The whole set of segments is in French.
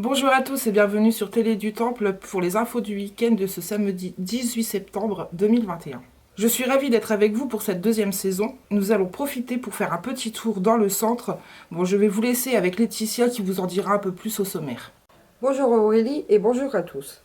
Bonjour à tous et bienvenue sur Télé du Temple pour les infos du week-end de ce samedi 18 septembre 2021. Je suis ravie d'être avec vous pour cette deuxième saison. Nous allons profiter pour faire un petit tour dans le centre. Bon, je vais vous laisser avec Laetitia qui vous en dira un peu plus au sommaire. Bonjour Aurélie et bonjour à tous.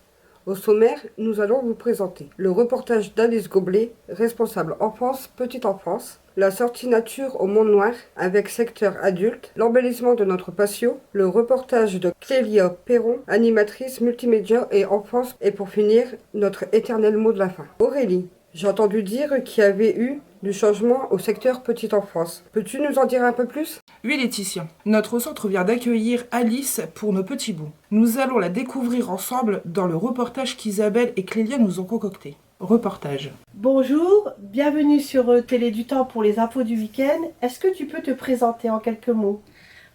Au sommaire, nous allons vous présenter le reportage d'Alice Goblet, responsable enfance, petite enfance, la sortie nature au Mont Noir avec secteur adulte, l'embellissement de notre patio, le reportage de Clélia Perron, animatrice multimédia et enfance, et pour finir, notre éternel mot de la fin. Aurélie, j'ai entendu dire qu'il y avait eu du changement au secteur petite enfance. Peux-tu nous en dire un peu plus ? Oui Laetitia, notre centre vient d'accueillir Alice pour nos petits bouts. Nous allons la découvrir ensemble dans le reportage qu'Isabelle et Clélia nous ont concocté. Reportage. Bonjour, bienvenue sur Télé du Temps pour les infos du week-end. Est-ce que tu peux te présenter en quelques mots ?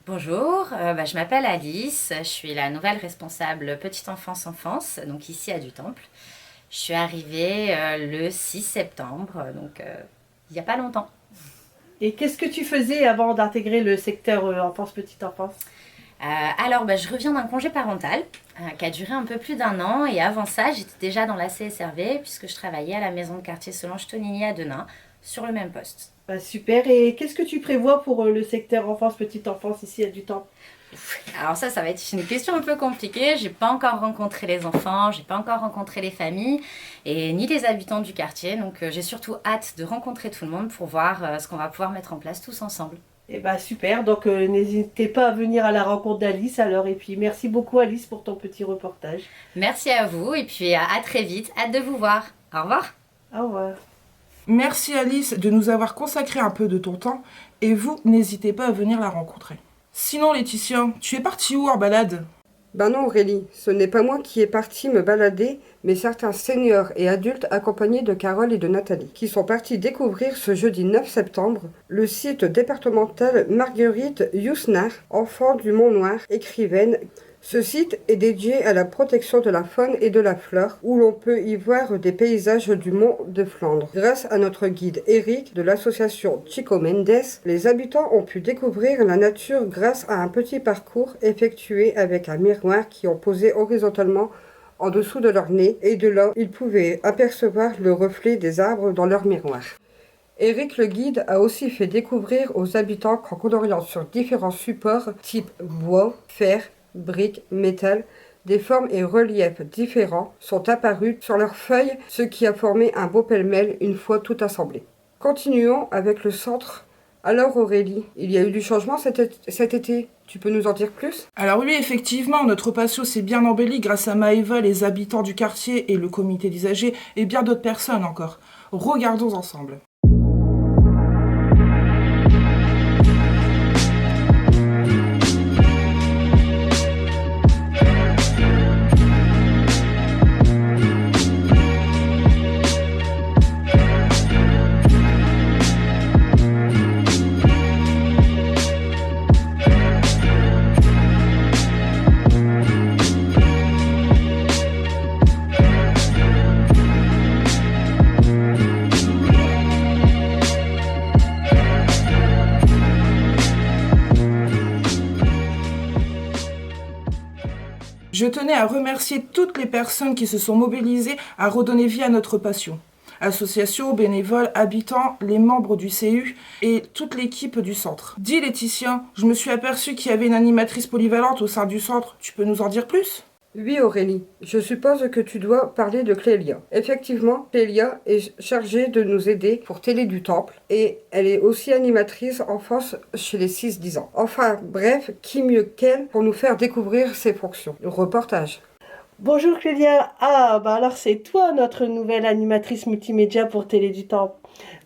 Bonjour, je m'appelle Alice, je suis la nouvelle responsable petite enfance, donc ici à du Temple. Je suis arrivée le 6 septembre, donc il n'y a pas longtemps. Et qu'est-ce que tu faisais avant d'intégrer le secteur enfance, petite enfance ? Je reviens d'un congé parental qui a duré un peu plus d'un an, et avant ça, j'étais déjà dans la CSRV puisque je travaillais à la maison de quartier Solange-Tonini à Denain sur le même poste. Super, et qu'est-ce que tu prévois pour le secteur enfance, petite enfance ici à du Temple ? Alors ça va être une question un peu compliquée. J'ai pas encore rencontré les enfants, j'ai pas encore rencontré les familles et ni les habitants du quartier. Donc j'ai surtout hâte de rencontrer tout le monde pour voir ce qu'on va pouvoir mettre en place tous ensemble. Super, donc n'hésitez pas à venir à la rencontre d'Alice alors. Et puis merci beaucoup Alice pour ton petit reportage. Merci à vous et puis à très vite. Hâte de vous voir. Au revoir. Au revoir. Merci Alice de nous avoir consacré un peu de ton temps et vous, n'hésitez pas à venir la rencontrer. Sinon Laetitia, tu es partie où en balade ? Ben non Aurélie, ce n'est pas moi qui est partie me balader, mais certains seniors et adultes accompagnés de Carole et de Nathalie, qui sont partis découvrir ce jeudi 9 septembre le site départemental Marguerite Yourcenar, enfant du Mont Noir, écrivaine. Ce site est dédié à la protection de la faune et de la flore, où l'on peut y voir des paysages du Mont de Flandre. Grâce à notre guide Eric de l'association Chico Mendes, les habitants ont pu découvrir la nature grâce à un petit parcours effectué avec un miroir qui ont posé horizontalement en dessous de leur nez, et de là, ils pouvaient apercevoir le reflet des arbres dans leur miroir. Eric le guide a aussi fait découvrir aux habitants qu'en coloriant sur différents supports type bois, fer, briques, métal, des formes et reliefs différents sont apparus sur leurs feuilles, ce qui a formé un beau pêle-mêle une fois tout assemblé. Continuons avec le centre. Alors Aurélie, il y a eu du changement cet été, tu peux nous en dire plus ? Alors oui, effectivement, notre patio s'est bien embelli grâce à Maëva, les habitants du quartier et le comité d'usagers et bien d'autres personnes encore. Regardons ensemble. Je tenais à remercier toutes les personnes qui se sont mobilisées à redonner vie à notre passion. Associations, bénévoles, habitants, les membres du CU et toute l'équipe du centre. Dis Laetitia, je me suis aperçue qu'il y avait une animatrice polyvalente au sein du centre. Tu peux nous en dire plus ? Oui Aurélie, je suppose que tu dois parler de Clélia. Effectivement, Clélia est chargée de nous aider pour Télé du Temple et elle est aussi animatrice enfance chez les 6-10 ans. Enfin bref, qui mieux qu'elle pour nous faire découvrir ses fonctions. Le reportage. Bonjour Clélia. Alors c'est toi notre nouvelle animatrice multimédia pour Télé du Temple.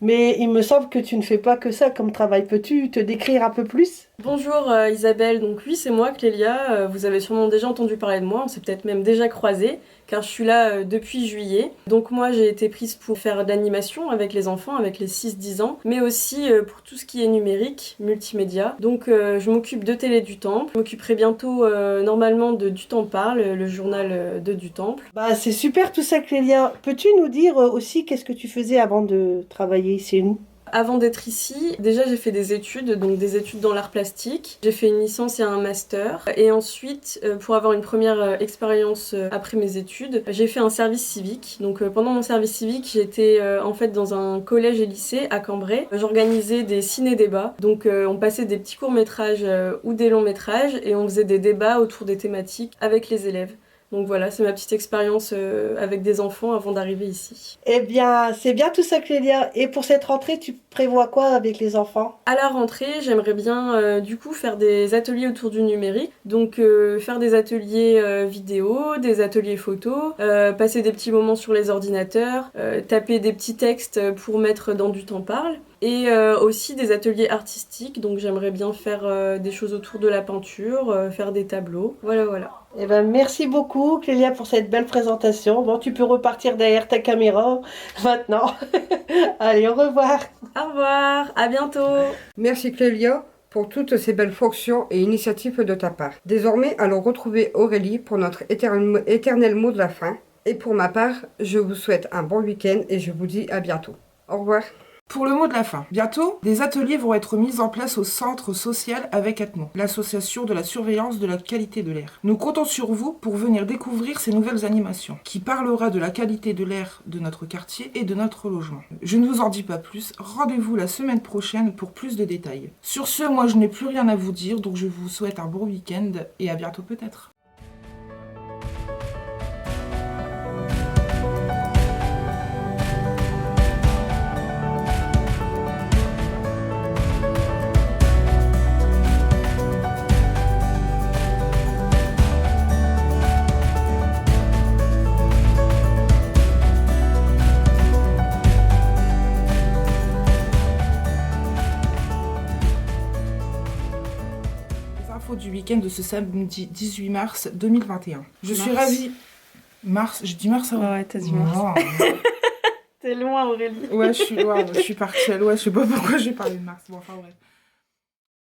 Mais il me semble que tu ne fais pas que ça comme travail. Peux-tu te décrire un peu plus ? Bonjour Isabelle, donc oui c'est moi Clélia, vous avez sûrement déjà entendu parler de moi, on s'est peut-être même déjà croisés car je suis là depuis juillet. Donc moi j'ai été prise pour faire de l'animation avec les enfants, avec les 6-10 ans, mais aussi pour tout ce qui est numérique, multimédia. Donc je m'occupe de Télé du Temple, je m'occuperai bientôt normalement de Du Temple Parle, le journal de Du Temple. C'est super tout ça Clélia. Peux-tu nous dire aussi qu'est-ce que tu faisais avant de travailler chez nous ? Avant d'être ici, déjà j'ai fait des études, donc des études dans l'art plastique. J'ai fait une licence et un master. Et ensuite, pour avoir une première expérience après mes études, j'ai fait un service civique. Donc pendant mon service civique, j'étais en fait dans un collège et lycée à Cambrai. J'organisais des ciné-débats. Donc on passait des petits courts-métrages ou des longs-métrages et on faisait des débats autour des thématiques avec les élèves. Donc voilà, c'est ma petite expérience avec des enfants avant d'arriver ici. Eh bien, c'est bien tout ça, Clélia. Et pour cette rentrée, tu prévois quoi avec les enfants? À la rentrée, j'aimerais bien du coup faire des ateliers autour du numérique. Donc faire des ateliers vidéo, des ateliers photos, passer des petits moments sur les ordinateurs, taper des petits textes pour mettre dans Du Temps Parle. Et aussi des ateliers artistiques, donc j'aimerais bien faire des choses autour de la peinture, faire des tableaux. Voilà. Eh ben, merci beaucoup, Clélia, pour cette belle présentation. Bon, tu peux repartir derrière ta caméra maintenant. Allez, au revoir. Au revoir, à bientôt. Merci Clélia pour toutes ces belles fonctions et initiatives de ta part. Désormais, allons retrouver Aurélie pour notre éternel mot de la fin. Et pour ma part, je vous souhaite un bon week-end et je vous dis à bientôt. Au revoir. Pour le mot de la fin, bientôt, des ateliers vont être mis en place au centre social avec Atmo, l'association de la surveillance de la qualité de l'air. Nous comptons sur vous pour venir découvrir ces nouvelles animations, qui parlera de la qualité de l'air de notre quartier et de notre logement. Je ne vous en dis pas plus, rendez-vous la semaine prochaine pour plus de détails. Sur ce, moi je n'ai plus rien à vous dire, donc je vous souhaite un bon week-end et à bientôt peut-être. Du week-end de ce samedi 18 mars 2021. Je suis ravie. Mars, je dis mars avant. Ouais, t'as dit mars. T'es loin, Aurélie. Ouais, je suis loin, je suis partie à l'ouest, je sais pas pourquoi j'ai parlé de mars. Bon, enfin, ouais.